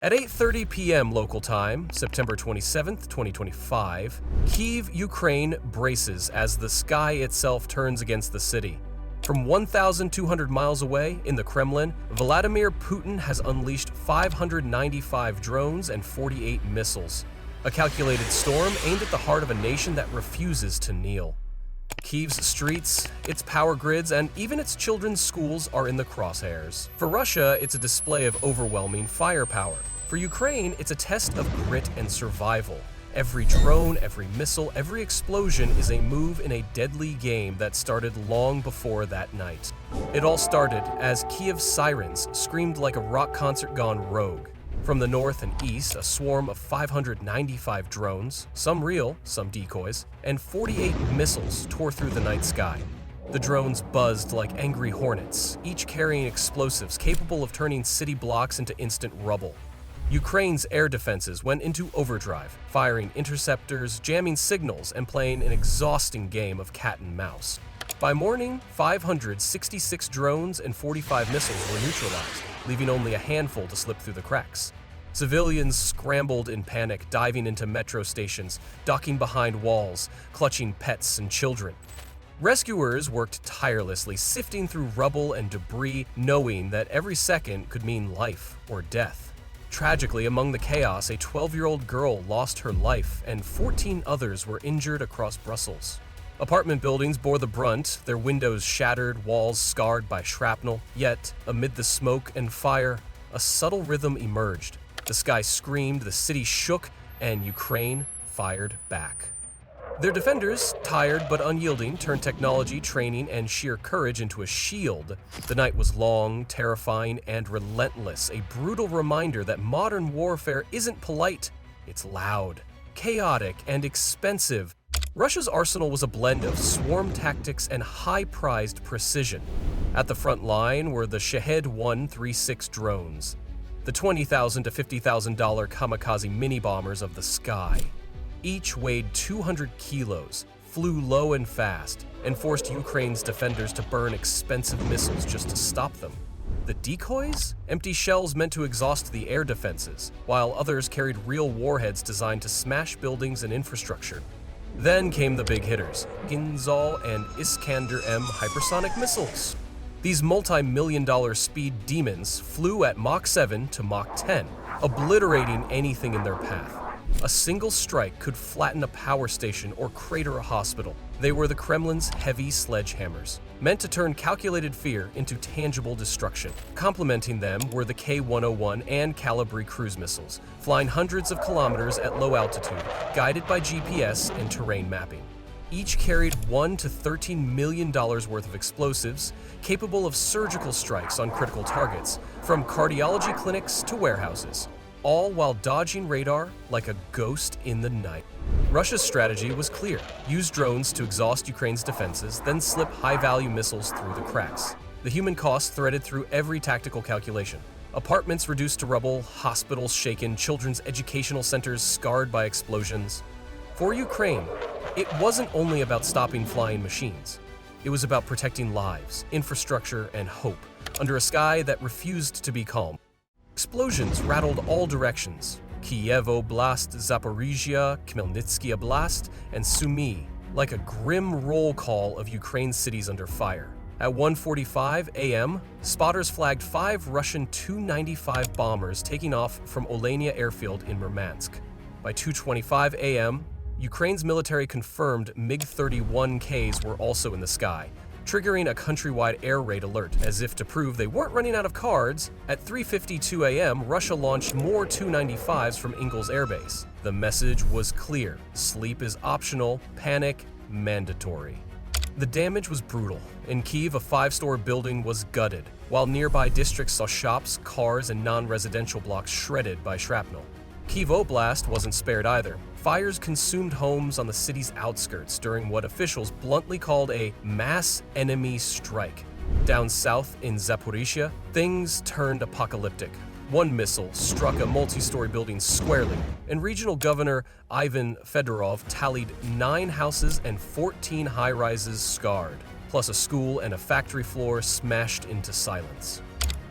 At 8:30 p.m. local time, September 27, 2025, Kyiv, Ukraine braces as the sky itself turns against the city. From 1,200 miles away in the Kremlin, Vladimir Putin has unleashed 595 drones and 48 missiles, a calculated storm aimed at the heart of a nation that refuses to kneel. Kyiv's streets, its power grids, and even its children's schools are in the crosshairs. For Russia, it's a display of overwhelming firepower. For Ukraine, it's a test of grit and survival. Every drone, every missile, every explosion is a move in a deadly game that started long before that night. It all started as Kyiv's sirens screamed like a rock concert gone rogue. From the north and east, a swarm of 595 drones, some real, some decoys, and 48 missiles tore through the night sky. The drones buzzed like angry hornets, each carrying explosives capable of turning city blocks into instant rubble. Ukraine's air defenses went into overdrive, firing interceptors, jamming signals, and playing an exhausting game of cat and mouse. By morning, 566 drones and 45 missiles were neutralized, leaving only a handful to slip through the cracks. Civilians scrambled in panic, diving into metro stations, ducking behind walls, clutching pets and children. Rescuers worked tirelessly, sifting through rubble and debris, knowing that every second could mean life or death. Tragically, among the chaos, a 12-year-old girl lost her life and 14 others were injured across Brussels. Apartment buildings bore the brunt, their windows shattered, walls scarred by shrapnel. Yet, amid the smoke and fire, a subtle rhythm emerged. The sky screamed, the city shook, and Ukraine fired back. Their defenders, tired but unyielding, turned technology, training, and sheer courage into a shield. The night was long, terrifying, and relentless, a brutal reminder that modern warfare isn't polite, it's loud, chaotic, and expensive. Russia's arsenal was a blend of swarm tactics and high-prized precision. At the front line were the Shahed 136 drones, the $20,000 to $50,000 kamikaze mini-bombers of the sky. Each weighed 200 kilos, flew low and fast, and forced Ukraine's defenders to burn expensive missiles just to stop them. The decoys? Empty shells meant to exhaust the air defenses, while others carried real warheads designed to smash buildings and infrastructure. Then came the big hitters, Ginzal and Iskander-M hypersonic missiles. These multi-million-dollar speed demons flew at Mach 7 to Mach 10, obliterating anything in their path. A single strike could flatten a power station or crater a hospital. They were the Kremlin's heavy sledgehammers, meant to turn calculated fear into tangible destruction. Complementing them were the K-101 and Calibri cruise missiles, flying hundreds of kilometers at low altitude, guided by GPS and terrain mapping. Each carried $1 to $13 million worth of explosives, capable of surgical strikes on critical targets, from cardiology clinics to warehouses, all while dodging radar like a ghost in the night. Russia's strategy was clear: use drones to exhaust Ukraine's defenses, then slip high-value missiles through the cracks. The human cost threaded through every tactical calculation. Apartments reduced to rubble, hospitals shaken, children's educational centers scarred by explosions. For Ukraine, it wasn't only about stopping flying machines. It was about protecting lives, infrastructure, and hope, under a sky that refused to be calm. Explosions rattled all directions: Kyiv Oblast, Zaporizhia, Khmelnytsky Oblast, and Sumy, like a grim roll call of Ukraine's cities under fire. At 1:45 a.m., spotters flagged 5 Russian Tu-95 bombers taking off from Olenia airfield in Murmansk. By 2:25 a.m., Ukraine's military confirmed MiG-31Ks were also in the sky, triggering a countrywide air raid alert. As if to prove they weren't running out of cards, at 3:52 a.m., Russia launched more Tu-95s from Ingalls Air Base. The message was clear: sleep is optional, panic mandatory. The damage was brutal. In Kyiv, a 5-story building was gutted, while nearby districts saw shops, cars, and non-residential blocks shredded by shrapnel. Kyiv Oblast wasn't spared either. Fires consumed homes on the city's outskirts during what officials bluntly called a mass enemy strike. Down south in Zaporizhia, things turned apocalyptic. One missile struck a multi-story building squarely, and regional governor Ivan Fedorov tallied 9 houses and 14 high-rises scarred, plus a school and a factory floor smashed into silence.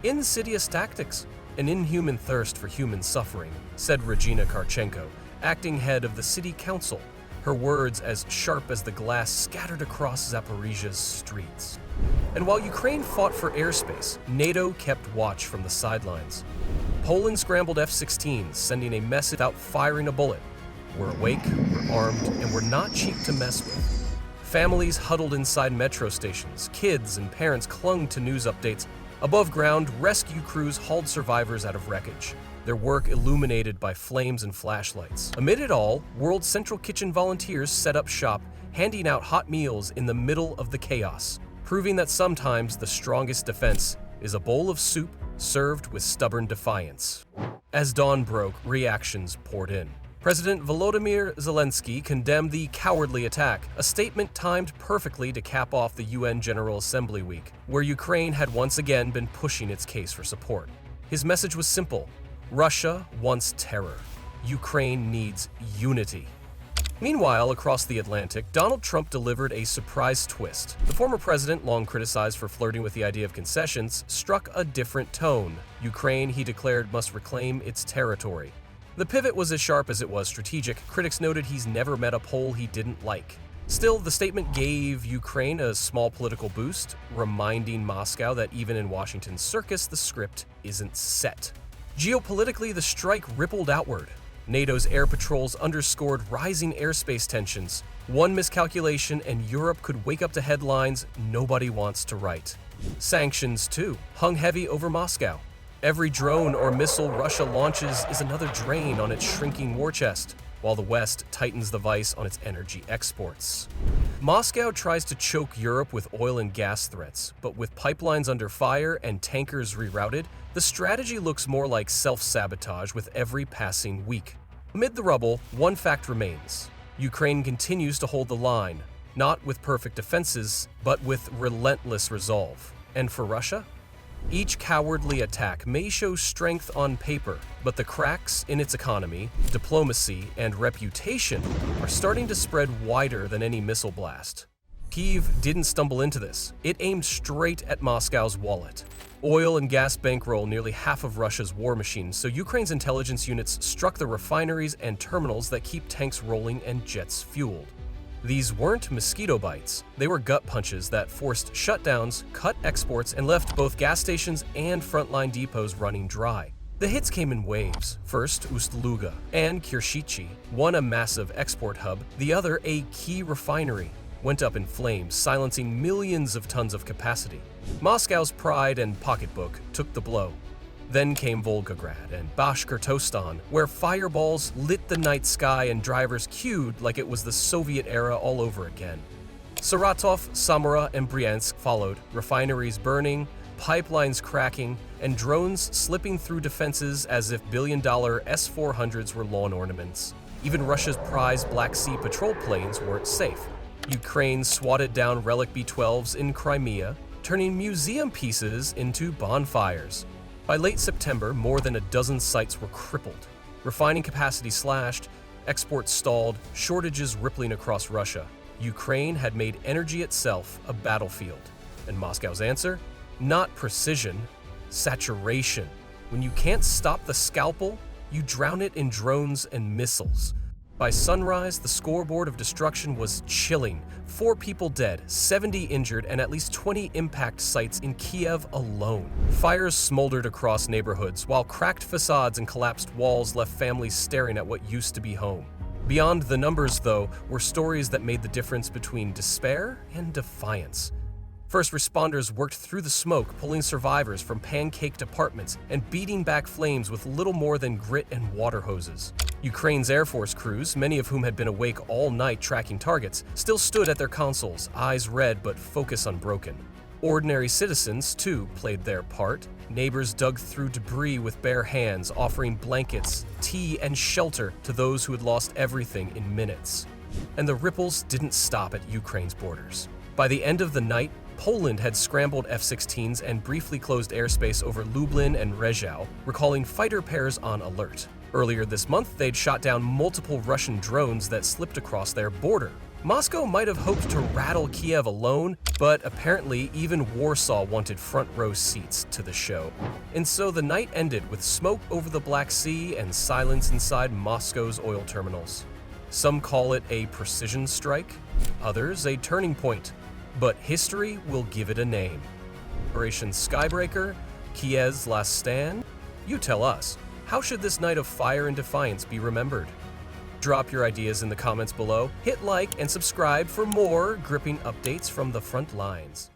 Insidious tactics. "An inhuman thirst for human suffering," said Regina Karchenko, acting head of the city council, her words as sharp as the glass scattered across Zaporizhia's streets. And while Ukraine fought for airspace, NATO kept watch from the sidelines. Poland scrambled F-16s, sending a message without firing a bullet. "We're awake, we're armed, and we're not cheap to mess with." Families huddled inside metro stations, kids and parents clung to news updates. Above ground, rescue crews hauled survivors out of wreckage, their work illuminated by flames and flashlights. Amid it all, World Central Kitchen volunteers set up shop, handing out hot meals in the middle of the chaos, proving that sometimes the strongest defense is a bowl of soup served with stubborn defiance. As dawn broke, reactions poured in. President Volodymyr Zelensky condemned the cowardly attack, a statement timed perfectly to cap off the UN General Assembly week, where Ukraine had once again been pushing its case for support. His message was simple: Russia wants terror. Ukraine needs unity. Meanwhile, across the Atlantic, Donald Trump delivered a surprise twist. The former president, long criticized for flirting with the idea of concessions, struck a different tone. Ukraine, he declared, must reclaim its territory. The pivot was as sharp as it was strategic. Critics noted he's never met a poll he didn't like. Still, the statement gave Ukraine a small political boost, reminding Moscow that even in Washington's circus, the script isn't set. Geopolitically, the strike rippled outward. NATO's air patrols underscored rising airspace tensions. One miscalculation and Europe could wake up to headlines nobody wants to write. Sanctions, too, hung heavy over Moscow. Every drone or missile Russia launches is another drain on its shrinking war chest, while the West tightens the vice on its energy exports. Moscow tries to choke Europe with oil and gas threats, but with pipelines under fire and tankers rerouted, the strategy looks more like self-sabotage with every passing week. Amid the rubble, one fact remains. Ukraine continues to hold the line, not with perfect defenses, but with relentless resolve. And for Russia? Each cowardly attack may show strength on paper, but the cracks in its economy, diplomacy, and reputation are starting to spread wider than any missile blast. Kyiv didn't stumble into this. It aimed straight at Moscow's wallet. Oil and gas bankroll nearly half of Russia's war machine, so Ukraine's intelligence units struck the refineries and terminals that keep tanks rolling and jets fueled. These weren't mosquito bites. They were gut punches that forced shutdowns, cut exports, and left both gas stations and frontline depots running dry. The hits came in waves. First, Ust-Luga and Kirshichi, one a massive export hub, the other a key refinery, went up in flames, silencing millions of tons of capacity. Moscow's pride and pocketbook took the blow. Then came Volgograd and Bashkortostan, where fireballs lit the night sky and drivers queued like it was the Soviet era all over again. Saratov, Samara, and Bryansk followed, refineries burning, pipelines cracking, and drones slipping through defenses as if billion-dollar S-400s were lawn ornaments. Even Russia's prized Black Sea patrol planes weren't safe. Ukraine swatted down relic B-12s in Crimea, turning museum pieces into bonfires. By late September, more than a dozen sites were crippled. Refining capacity slashed, exports stalled, shortages rippling across Russia. Ukraine had made energy itself a battlefield. And Moscow's answer? Not precision, saturation. When you can't stop the scalpel, you drown it in drones and missiles. By sunrise, the scoreboard of destruction was chilling. 4 people dead, 70 injured, and at least 20 impact sites in Kyiv alone. Fires smoldered across neighborhoods, while cracked facades and collapsed walls left families staring at what used to be home. Beyond the numbers, though, were stories that made the difference between despair and defiance. First responders worked through the smoke, pulling survivors from pancaked apartments and beating back flames with little more than grit and water hoses. Ukraine's Air Force crews, many of whom had been awake all night tracking targets, still stood at their consoles, eyes red but focus unbroken. Ordinary citizens, too, played their part. Neighbors dug through debris with bare hands, offering blankets, tea, and shelter to those who had lost everything in minutes. And the ripples didn't stop at Ukraine's borders. By the end of the night, Poland had scrambled F-16s and briefly closed airspace over Lublin and Rzeszów, recalling fighter pairs on alert. Earlier this month, they'd shot down multiple Russian drones that slipped across their border. Moscow might have hoped to rattle Kyiv alone, but apparently even Warsaw wanted front-row seats to the show. And so the night ended with smoke over the Black Sea and silence inside Moscow's oil terminals. Some call it a precision strike, others a turning point, but history will give it a name. Operation Skybreaker, Kyiv's last stand? You tell us, how should this night of fire and defiance be remembered? Drop your ideas in the comments below, hit like and subscribe for more gripping updates from the front lines.